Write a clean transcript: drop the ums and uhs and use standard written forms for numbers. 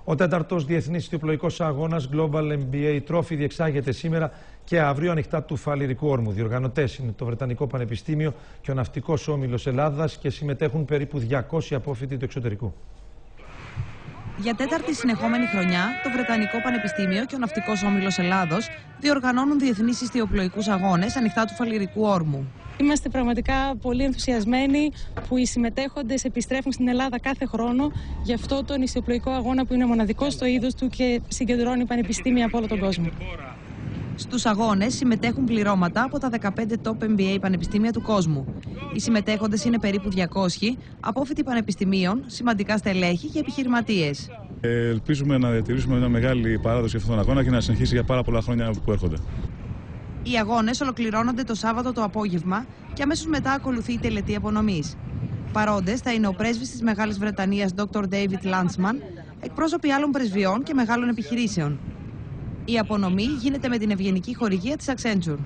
Ο 4ος Διεθνής Ιστιοπλοϊκός Αγώνας Global MBA Trophy διεξάγεται σήμερα και αύριο ανοιχτά του Φαλιρικού Όρμου. Διοργανωτές είναι το Βρετανικό Πανεπιστήμιο και ο Ναυτικός Όμιλος Ελλάδας και συμμετέχουν περίπου 200 απόφοιτοι του εξωτερικού. Για τέταρτη συνεχόμενη χρονιά, το Βρετανικό Πανεπιστήμιο και ο Ναυτικός Όμιλος Ελλάδος διοργανώνουν διεθνείς ιστιοπλοϊκούς αγώνες ανοιχτά του Φαλιρικού Όρμου. Είμαστε πραγματικά πολύ ενθουσιασμένοι που οι συμμετέχοντες επιστρέφουν στην Ελλάδα κάθε χρόνο για αυτό τον ιστιοπλοϊκό αγώνα που είναι μοναδικός στο είδος του και συγκεντρώνει πανεπιστήμια από όλο τον κόσμο. Στους αγώνες συμμετέχουν πληρώματα από τα 15 top MBA πανεπιστήμια του κόσμου. Οι συμμετέχοντες είναι περίπου 200, απόφοιτοι πανεπιστημίων, σημαντικά στελέχη και επιχειρηματίες. Ελπίζουμε να διατηρήσουμε μια μεγάλη παράδοση αυτόν τον αγώνα και να συνεχίσει για πάρα πολλά χρόνια που έρχονται. Οι αγώνες ολοκληρώνονται το Σάββατο το απόγευμα και αμέσως μετά ακολουθεί η τελετή απονομής. Παρόντες θα είναι ο πρέσβης της Μεγάλης Βρετανίας Dr. David Landsman, εκπρόσωποι άλλων πρεσβειών και μεγάλων επιχειρήσεων. Η απονομή γίνεται με την ευγενική χορηγία της Accenture.